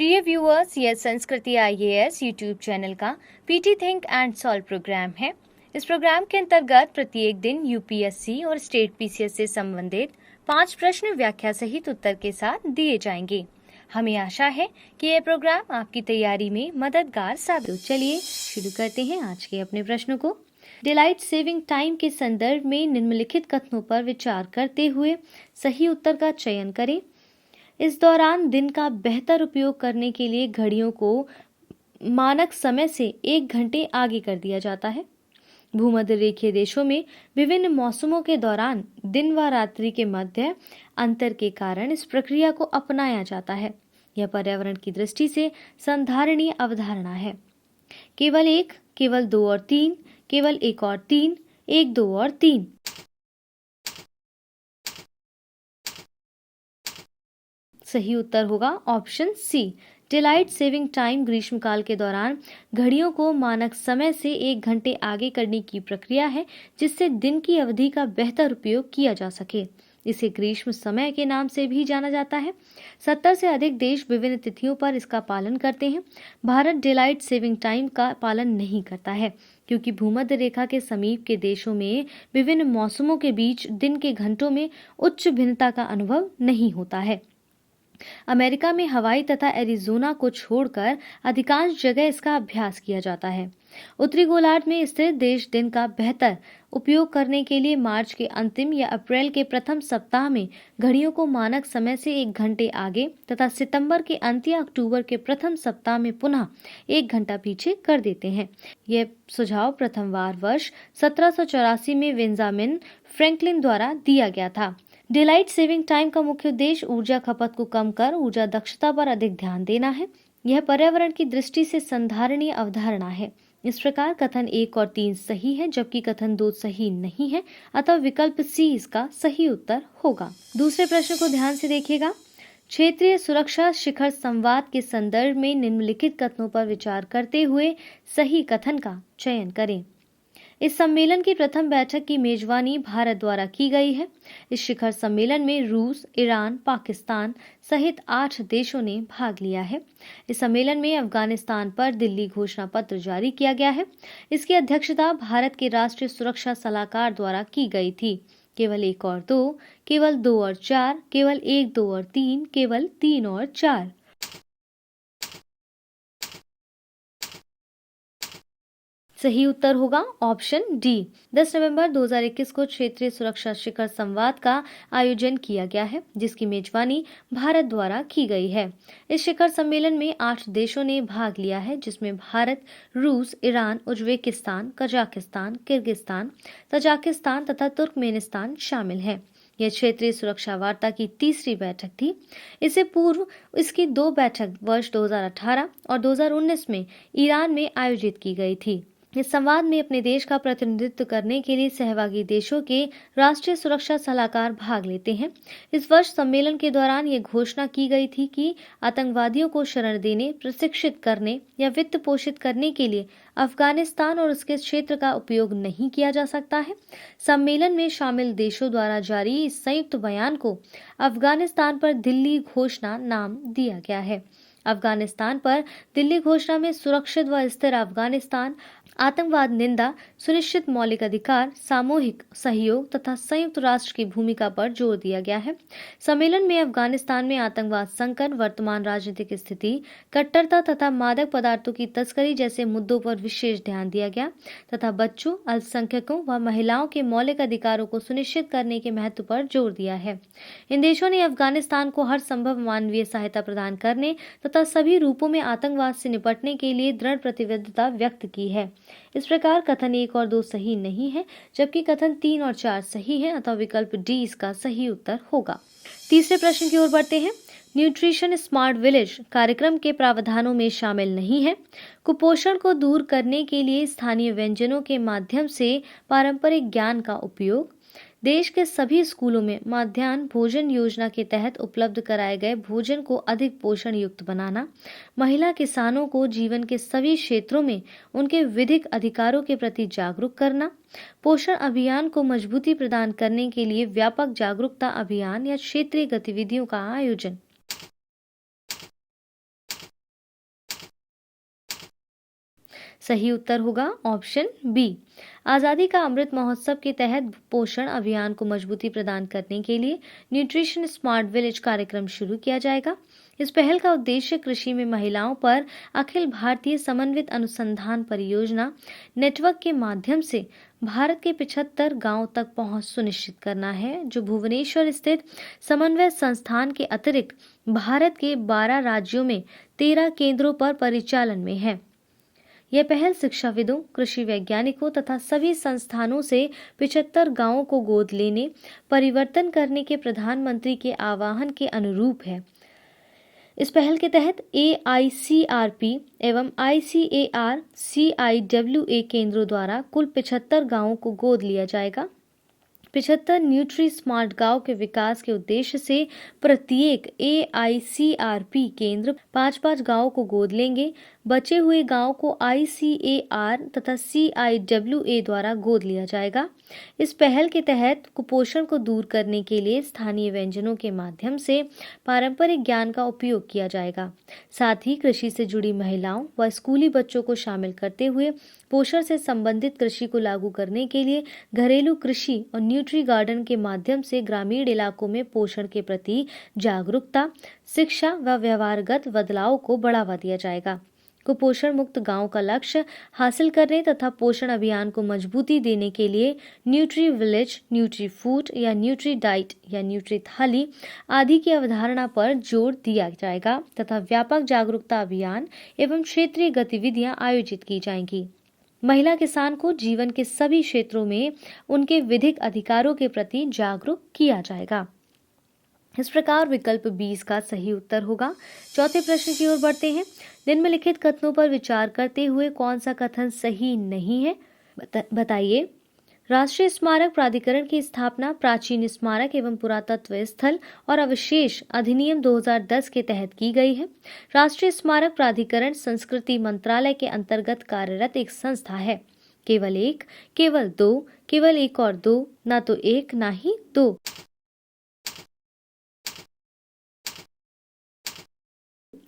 प्रिय व्यूअर्स, यह Sanskriti IAS YouTube channel का PT think and solve programme है। इस प्रोग्राम के अंतर्गत प्रत्येक दिन यूपीएससी और स्टेट पीसीएस से संबंधित 5 प्रश्न व्याख्या सहित उत्तर के साथ दिए जाएंगे। हमें आशा है कि यह प्रोग्राम आपकी तैयारी में मददगार साबित हो। चलिए शुरू करते हैं आज के अपने प्रश्नों को। डिलाइट सेविंग टाइम के संदर्भ में निम्नलिखित कथनों पर विचार करते हुए सही उत्तर का चयन करें। इस दौरान दिन का बेहतर उपयोग करने के लिए घड़ियों को मानक समय से 1 घंटे आगे कर दिया जाता है। भूमध्य रेखीय देशों में विभिन्न मौसमों के दौरान दिन व रात्रि के मध्य अंतर के कारण इस प्रक्रिया को अपनाया जाता है। यह पर्यावरण की दृष्टि से संधारणीय अवधारणा है। केवल 1, केवल 2 और 3, केवल 1 और 3, 1, 2 और 3। सही उत्तर होगा option C. Daylight saving time ग्रीष्मकाल के दौरान घड़ियों को मानक समय से 1 घंटे आगे करने की प्रक्रिया है, जिससे दिन की अवधि का बेहतर उपयोग किया जा सके। इसे ग्रीष्म समय के नाम से भी जाना जाता है। 70 से अधिक देश विभिन्न तिथियों पर इसका पालन करते हैं। भारत डिलाइट सेविंग टाइम का पालन नहीं करता है, क्योंकि भूमध्य रेखा के समीप के देशों में विभिन्न मौसमों के बीच दिन के घंटों में उच्च भिन्नता का अनुभव नहीं होता है। अमेरिका में हवाई तथा एरिजोना को छोड़कर अधिकांश जगह इसका अभ्यास किया जाता है। उत्तरी गोलार्ध में स्थित देश दिन का बेहतर उपयोग करने के लिए मार्च के अंतिम या अप्रैल के प्रथम सप्ताह में घड़ियों को मानक समय से 1 घंटे आगे तथा सितंबर के अंत या अक्टूबर के प्रथम सप्ताह में पुनः 1 घंटा पीछे कर देते हैं। यह सुझाव प्रथम बार वर्ष 1784 में बेंजामिन फ्रैंकलिन द्वारा दिया गया था। डिलाइट सेविंग टाइम का मुख्य उद्देश्य ऊर्जा खपत को कम कर ऊर्जा दक्षता पर अधिक ध्यान देना है। यह पर्यावरण की दृष्टि से संधारणीय अवधारणा है। इस प्रकार कथन 1 और 3 सही है, जबकि कथन 2 सही नहीं है, अतः विकल्प सी इसका सही उत्तर होगा। दूसरे प्रश्न को ध्यान से देखिएगा। क्षेत्रीय सुरक्षा शिखर संवाद के संदर्भ में निम्नलिखित कथनों पर विचार करते हुए सही कथन का चयन करें। इस सम्मेलन की प्रथम बैठक की मेजबानी भारत द्वारा की गई है। इस शिखर सम्मेलन में रूस, ईरान, पाकिस्तान सहित 8 देशों ने भाग लिया है। इस सम्मेलन में अफगानिस्तान पर दिल्ली घोषणा पत्र जारी किया गया है। इसकी अध्यक्षता भारत के राष्ट्रीय सुरक्षा सलाहकार द्वारा की गई थी। केवल 1 और 2, केवल 2 और 4, केवल 1, 2 और 3, केवल 3 और 4। सही उत्तर होगा ऑप्शन डी। 10 नवंबर 2021 को क्षेत्रीय सुरक्षा शिखर संवाद का आयोजन किया गया है, जिसकी मेजबानी भारत द्वारा की गई है। इस शिखर सम्मेलन में 8 देशों ने भाग लिया है, जिसमें भारत, रूस, Iran, Uzbekistan, Kazakhstan, Kyrgyzstan, Tajikistan तथा तुर्कमेनिस्तान शामिल है। यह क्षेत्रीय सुरक्षा वार्ता की तीसरी बैठक थी। इससे पूर्व इसकी 2 बैठक वर्ष 2018 और 2019 में ईरान में आयोजित की गई थी। इस संवाद में अपने देश का प्रतिनिधित्व करने के लिए सहभागी देशों के राष्ट्रीय सुरक्षा सलाहकार भाग लेते हैं। इस वर्ष सम्मेलन के दौरान ये घोषणा की गई थी कि आतंकवादियों को शरण देने, प्रशिक्षित करने या वित्त पोषित करने के लिए अफगानिस्तान और उसके क्षेत्र का उपयोग नहीं किया जा सकता है। सम्मेलन में शामिल देशों द्वारा जारी इस संयुक्त बयान को अफगानिस्तान पर दिल्ली घोषणा नाम दिया गया है। अफगानिस्तान पर दिल्ली घोषणा में सुरक्षित व स्थिर अफगानिस्तान, आतंकवाद निंदा, सुनिश्चित मौलिक अधिकार, सामूहिक सहयोग तथा संयुक्त राष्ट्र की भूमिका पर जोर दिया गया है। सम्मेलन में अफगानिस्तान में आतंकवाद संकट, वर्तमान राजनीतिक स्थिति, कट्टरता तथा मादक पदार्थों की तस्करी जैसे मुद्दों पर विशेष ध्यान दिया गया तथा बच्चों, अल्पसंख्यकों व महिलाओं के मौलिक अधिकारों को सुनिश्चित करने के महत्व पर जोर दिया है। इन देशों ने अफगानिस्तान को हर संभव मानवीय सहायता प्रदान करने तथा सभी रूपों में आतंकवाद से निपटने के लिए दृढ़ प्रतिबद्धता व्यक्त की है। इस प्रकार कथन 1 और 2 सही नहीं है, जबकि कथन 3 और 4 सही है, अतः विकल्प डी इसका सही उत्तर होगा। तीसरे प्रश्न की ओर बढ़ते हैं। न्यूट्रिशन स्मार्ट विलेज कार्यक्रम के प्रावधानों में शामिल नहीं है। कुपोषण को दूर करने के लिए स्थानीय व्यंजनों के माध्यम से पारंपरिक ज्ञान का उपयोग, देश के सभी स्कूलों में मध्याह्न भोजन योजना के तहत उपलब्ध कराए गए भोजन को अधिक पोषण युक्त बनाना, महिला किसानों को जीवन के सभी क्षेत्रों में उनके विधिक अधिकारों के प्रति जागरूक करना, पोषण अभियान को मजबूती प्रदान करने के लिए व्यापक जागरूकता अभियान या क्षेत्रीय गतिविधियों का आयोजन। सही उत्तर होगा ऑप्शन बी। आज़ादी का अमृत महोत्सव के तहत पोषण अभियान को मजबूती प्रदान करने के लिए न्यूट्रिशन स्मार्ट विलेज कार्यक्रम शुरू किया जाएगा। इस पहल का उद्देश्य कृषि में महिलाओं पर अखिल भारतीय समन्वित अनुसंधान परियोजना नेटवर्क के माध्यम से भारत के 75 गांवों तक पहुंच सुनिश्चित करना है, जो भुवनेश्वर स्थित समन्वय संस्थान के अतिरिक्त भारत के 12 राज्यों में 13 केंद्रों पर परिचालन में है। यह पहल शिक्षाविदों, कृषि वैज्ञानिकों तथा सभी संस्थानों से 75 गांवों को गोद लेने, परिवर्तन करने के प्रधानमंत्री के आह्वान के अनुरूप है। इस पहल के तहत AICRP एवं ICAR-CIWA केंद्रों द्वारा कुल 75 गांवों को गोद लिया जाएगा। 75 न्यूट्री स्मार्ट गांव के विकास के उद्देश्य से प्रत्येक AICRP केंद्र 5-5 गांवों को गोद लेंगे। बचे हुए गांव को ICAR तथा CIWA द्वारा गोद लिया जाएगा। इस पहल के तहत कुपोषण को दूर करने के लिए स्थानीय व्यंजनों के माध्यम से पारंपरिक ज्ञान का उपयोग किया जाएगा। साथ ही कृषि से जुड़ी महिलाओं व स्कूली बच्चों को शामिल करते हुए पोषण से संबंधित कृषि को लागू करने के लिए घरेलू कृषि और न्यूट्री गार्डन के माध्यम से ग्रामीण इलाकों में पोषण के प्रति जागरूकता, शिक्षा व व्यवहारगत बदलाव को बढ़ावा दिया जाएगा। कुपोषण मुक्त गांव का लक्ष्य हासिल करने तथा पोषण अभियान को मजबूती देने के लिए न्यूट्री विलेज, न्यूट्री फूड या न्यूट्री डाइट या न्यूट्री थाली आदि की अवधारणा पर जोर दिया जाएगा तथा व्यापक जागरूकता अभियान एवं क्षेत्रीय गतिविधियां आयोजित की जाएंगी। महिला किसान को जीवन के सभी क्षेत्रों में उनके विधिक अधिकारों के प्रति जागरूक किया जाएगा। इस प्रकार विकल्प 20 का सही उत्तर होगा। चौथे प्रश्न की ओर बढ़ते हैं। निम्नलिखित कथनों पर विचार करते हुए कौन सा कथन सही नहीं है, बताइए। राष्ट्रीय स्मारक प्राधिकरण की स्थापना प्राचीन स्मारक एवं पुरातत्व स्थल और अवशेष अधिनियम 2010 के तहत की गई है। राष्ट्रीय स्मारक प्राधिकरण संस्कृति मंत्रालय के अंतर्गत कार्यरत एक संस्था है। केवल एक, केवल दो, केवल एक और दो, ना तो एक ना ही दो।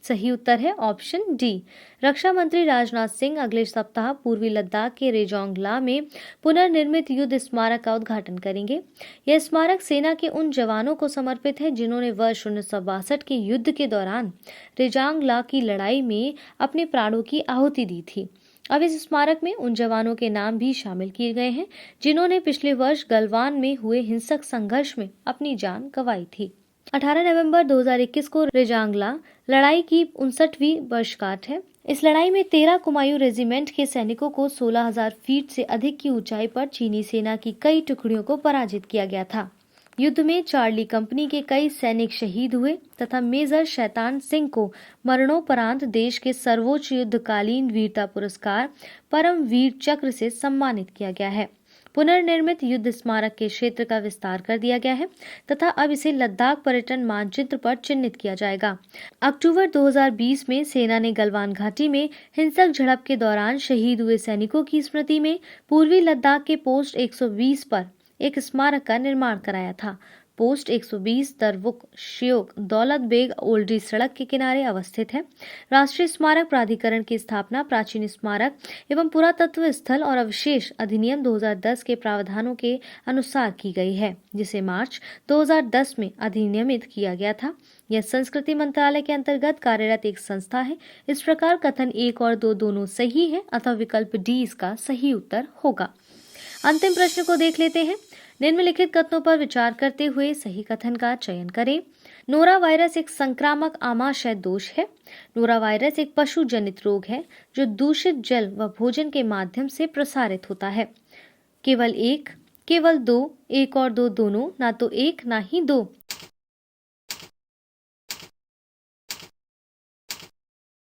सही उत्तर है ऑप्शन डी। रक्षा मंत्री राजनाथ सिंह अगले सप्ताह पूर्वी लद्दाख के रेजोंगला में पुनर्निर्मित युद्ध स्मारक का उद्घाटन करेंगे। यह स्मारक सेना के उन जवानों को समर्पित है जिन्होंने वर्ष 1962 के युद्ध के दौरान रेजोंगला की लड़ाई में अपने प्राणों की आहुति दी थी। अब इस स्मारक में उन जवानों के नाम भी शामिल किए गए हैं जिन्होंने पिछले वर्ष गलवान में हुए हिंसक संघर्ष में अपनी जान गंवाई थी। 18 नवंबर 2021 को रेजोंगला लड़ाई की 59वीं वर्षगांठ है। इस लड़ाई में 13 कुमायूं रेजिमेंट के सैनिकों को 16,000 फीट से अधिक की ऊंचाई पर चीनी सेना की कई टुकड़ियों को पराजित किया गया था। युद्ध में चार्ली कंपनी के कई सैनिक शहीद हुए तथा मेजर शैतान सिंह को मरणोपरांत देश के सर्वोच्च युद्धकालीन वीरता पुरस्कार परम वीर चक्र से सम्मानित किया गया है। पुनर्निर्मित युद्ध स्मारक के क्षेत्र का विस्तार कर दिया गया है तथा अब इसे लद्दाख पर्यटन मानचित्र पर चिन्हित किया जाएगा। अक्टूबर 2020 में सेना ने गलवान घाटी में हिंसक झड़प के दौरान शहीद हुए सैनिकों की स्मृति में पूर्वी लद्दाख के पोस्ट 120 पर एक स्मारक का निर्माण कराया था। पोस्ट 120 दरवुक श्योक दौलत बेग ओल्डी सड़क के किनारे अवस्थित है। राष्ट्रीय स्मारक प्राधिकरण की स्थापना प्राचीन स्मारक एवं पुरातत्व स्थल और अवशेष अधिनियम 2010 के प्रावधानों के अनुसार की गई है, जिसे मार्च 2010 में अधिनियमित किया गया था। यह संस्कृति मंत्रालय के अंतर्गत कार्यरत एक संस्था है। इस प्रकार कथन 1 और 2 दोनों सही है अथवा विकल्प डी इसका सही उत्तर होगा। अंतिम प्रश्न को देख लेते हैं। निम्नलिखित कथनों पर विचार करते हुए सही कथन का चयन करें। नोरा वायरस एक संक्रामक आमाशय दोष है। नोरा वायरस एक पशु जनित रोग है जो दूषित जल व भोजन के माध्यम से प्रसारित होता है। केवल एक, केवल दो, एक और दो दोनों, ना तो एक ना ही दो।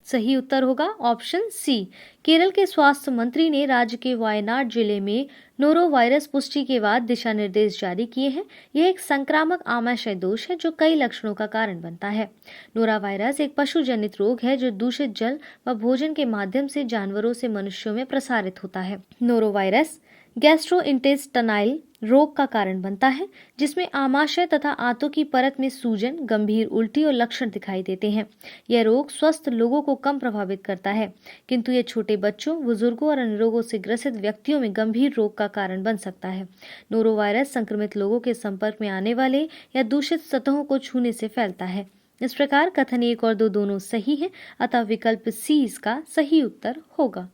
सही उत्तर होगा ऑप्शन सी। केरल के स्वास्थ्य मंत्री ने राज्य के वायनाड जिले में नोरो वायरस पुष्टि के बाद दिशा निर्देश जारी किए हैं। यह एक संक्रामक आमाशय दोष है जो कई लक्षणों का कारण बनता है। नोरा वायरस एक पशु जनित रोग है जो दूषित जल व भोजन के माध्यम से जानवरों से मनुष्यों में प्रसारित होता है। नोरो वायरस गैस्ट्रोइंटेस्टाइनल रोग का कारण बनता है, जिसमें आमाशय तथा आंतों की परत में सूजन, गंभीर उल्टी और लक्षण दिखाई देते हैं। यह रोग स्वस्थ लोगों को कम प्रभावित करता है, किंतु यह छोटे बच्चों, बुजुर्गों और अन्य रोगों से ग्रसित व्यक्तियों में गंभीर रोग का कारण बन सकता है। नोरोवायरस संक्रमित लोगों के संपर्क में आने वाले या दूषित सतहों को छूने से फैलता है। इस प्रकार कथन 1 और 2 दोनों सही है, अतः विकल्प सी इसका सही उत्तर होगा।